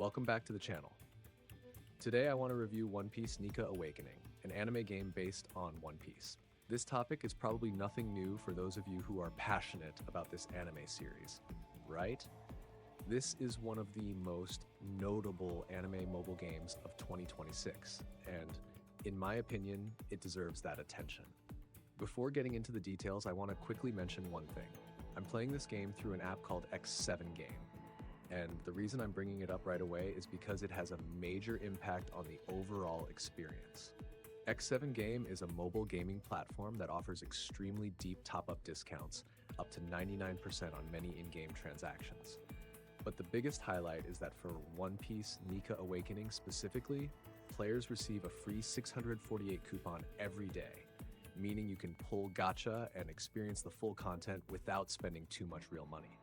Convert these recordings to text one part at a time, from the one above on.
Welcome back to the channel. Today I want to review One Piece Nika Awakening, an anime game based on One Piece. This topic is probably nothing new for those of you who are passionate about this anime series, right? This is one of the most notable anime mobile games of 2026, and in my opinion, it deserves that attention. Before getting into the details, I want to quickly mention one thing. I'm playing this game through an app called X7 Game. And the reason I'm bringing it up right away is because it has a major impact on the overall experience. X7 Game is a mobile gaming platform that offers extremely deep top-up discounts, up to 99% on many in-game transactions. But the biggest highlight is that for One Piece Nika Awakening specifically, players receive a free 648 coupon every day, meaning you can pull gacha and experience the full content without spending too much real money.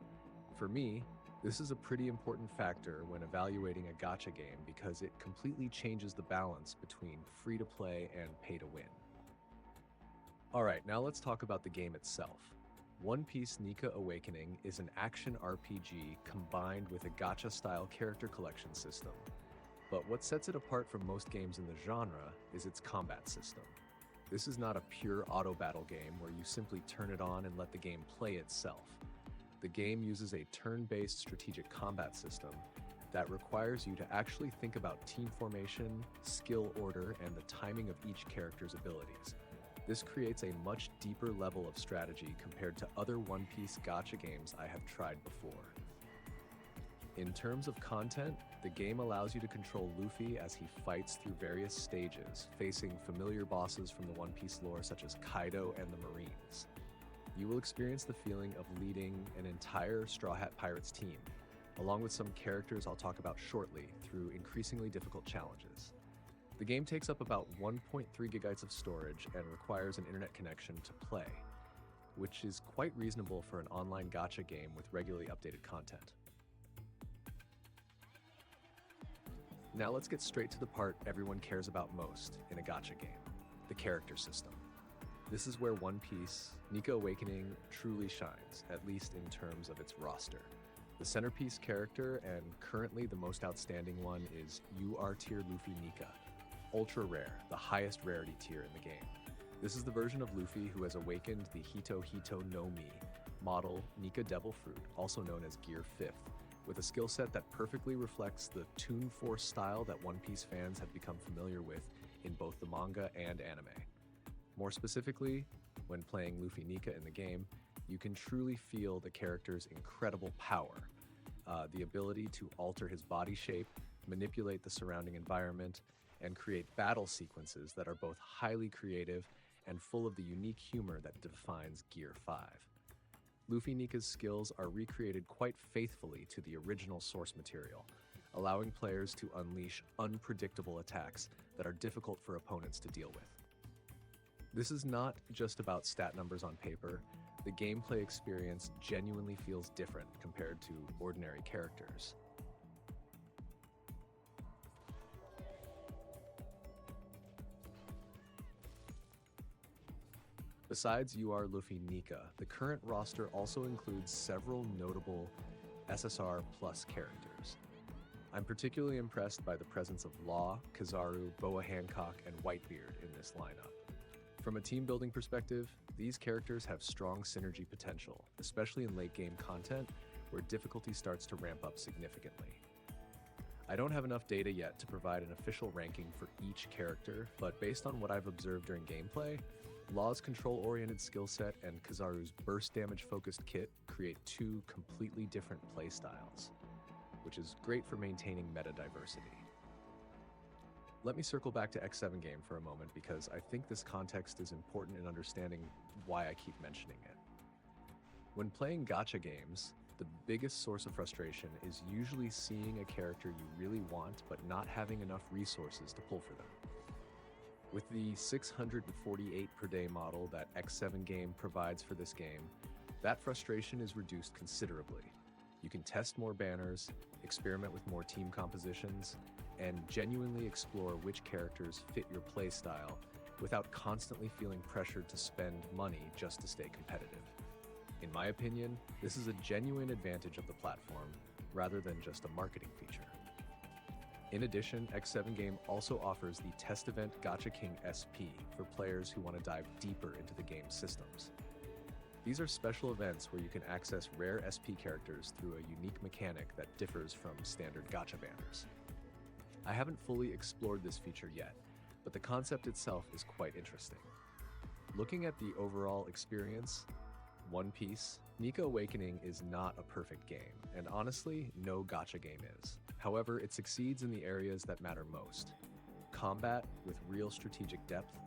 For me, this is a pretty important factor when evaluating a gacha game because it completely changes the balance between free-to-play and pay-to-win. Alright, now let's talk about the game itself. One Piece Nika Awakening is an action RPG combined with a gacha-style character collection system. But what sets it apart from most games in the genre is its combat system. This is not a pure auto-battle game where you simply turn it on and let the game play itself. The game uses a turn-based strategic combat system that requires you to actually think about team formation, skill order, and the timing of each character's abilities. This creates a much deeper level of strategy compared to other One Piece gacha games I have tried before. In terms of content, the game allows you to control Luffy as he fights through various stages, facing familiar bosses from the One Piece lore such as Kaido and the Marines. You will experience the feeling of leading an entire Straw Hat Pirates team, along with some characters I'll talk about shortly, through increasingly difficult challenges. The game takes up about 1.3 gigabytes of storage and requires an internet connection to play, which is quite reasonable for an online gacha game with regularly updated content. Now let's get straight to the part everyone cares about most in a gacha game, the character system. This is where One Piece Nika Awakening truly shines, at least in terms of its roster. The centerpiece character, and currently the most outstanding one, is UR tier Luffy Nika. Ultra rare, the highest rarity tier in the game. This is the version of Luffy who has awakened the Hito Hito no Mi model Nika Devil Fruit, also known as Gear 5th, with a skill set that perfectly reflects the toon-force style that One Piece fans have become familiar with in both the manga and anime. More specifically, when playing Luffy Nika in the game, you can truly feel the character's incredible power, the ability to alter his body shape, manipulate the surrounding environment, and create battle sequences that are both highly creative and full of the unique humor that defines Gear 5. Luffy Nika's skills are recreated quite faithfully to the original source material, allowing players to unleash unpredictable attacks that are difficult for opponents to deal with. This is not just about stat numbers on paper. The gameplay experience genuinely feels different compared to ordinary characters. Besides UR Luffy Nika, the current roster also includes several notable SSR Plus characters. I'm particularly impressed by the presence of Law, Kizaru, Boa Hancock, and Whitebeard in this lineup. From a team building perspective, these characters have strong synergy potential, especially in late game content where difficulty starts to ramp up significantly. I don't have enough data yet to provide an official ranking for each character, but based on what I've observed during gameplay, Law's control-oriented skill set and Kizaru's burst damage-focused kit create two completely different playstyles, which is great for maintaining meta diversity. Let me circle back to X7 Game for a moment because I think this context is important in understanding why I keep mentioning it. When playing gacha games, the biggest source of frustration is usually seeing a character you really want but not having enough resources to pull for them. With the 648 per day model that X7 Game provides for this game, that frustration is reduced considerably. You can test more banners, experiment with more team compositions, and genuinely explore which characters fit your playstyle without constantly feeling pressured to spend money just to stay competitive. In my opinion, this is a genuine advantage of the platform rather than just a marketing feature. In addition, X7 Game also offers the Test Event Gacha King SP for players who want to dive deeper into the game's systems. These are special events where you can access rare SP characters through a unique mechanic that differs from standard gacha banners. I haven't fully explored this feature yet, but the concept itself is quite interesting. Looking at the overall experience, One Piece Nika Awakening is not a perfect game, and honestly, no gacha game is. However, it succeeds in the areas that matter most. Combat with real strategic depth,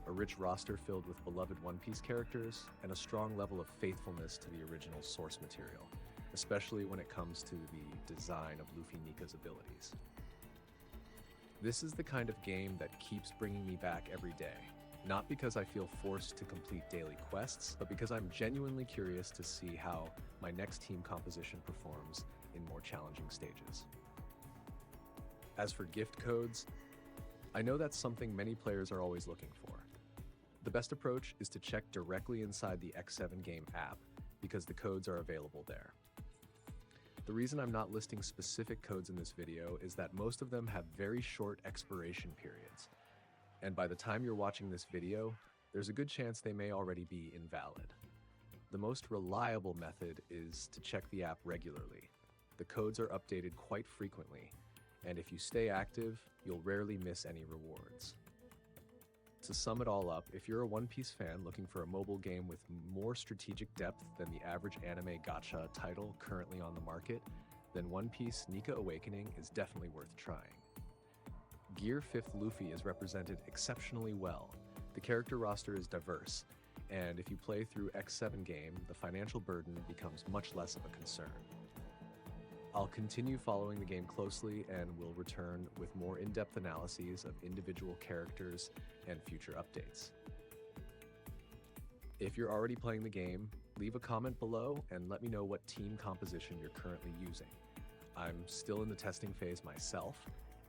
a rich roster filled with beloved One Piece characters, and a strong level of faithfulness to the original source material, especially when it comes to the design of Luffy Nika's abilities. This is the kind of game that keeps bringing me back every day. Not because I feel forced to complete daily quests, but because I'm genuinely curious to see how my next team composition performs in more challenging stages. As for gift codes, I know that's something many players are always looking for. The best approach is to check directly inside the X7 Game app because the codes are available there. The reason I'm not listing specific codes in this video is that most of them have very short expiration periods. And by the time you're watching this video, there's a good chance they may already be invalid. The most reliable method is to check the app regularly. The codes are updated quite frequently, and if you stay active, you'll rarely miss any rewards. To sum it all up, if you're a One Piece fan looking for a mobile game with more strategic depth than the average anime gacha title currently on the market, then One Piece Nika Awakening is definitely worth trying. Gear 5th Luffy is represented exceptionally well. The character roster is diverse, and if you play through X7 Game, the financial burden becomes much less of a concern. I'll continue following the game closely and will return with more in-depth analyses of individual characters and future updates. If you're already playing the game, leave a comment below and let me know what team composition you're currently using. I'm still in the testing phase myself,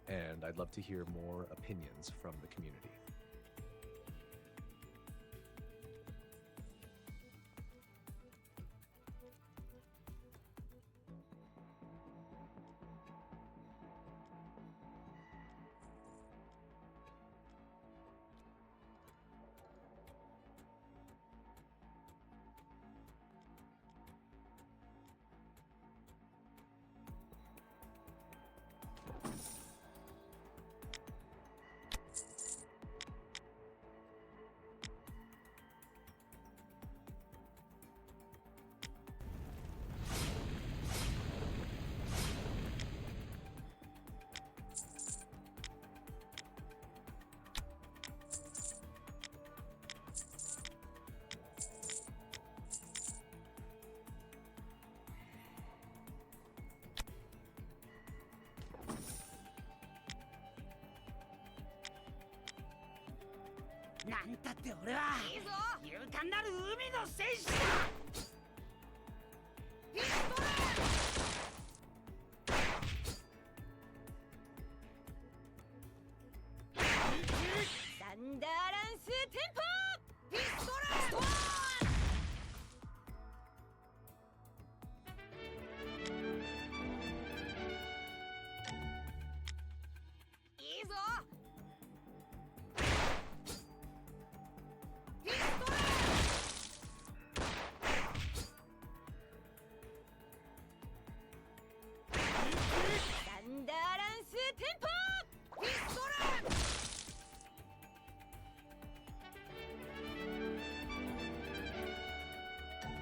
and I'd love to hear more opinions from the community.なんたって俺は勇敢なる海の戦士だ。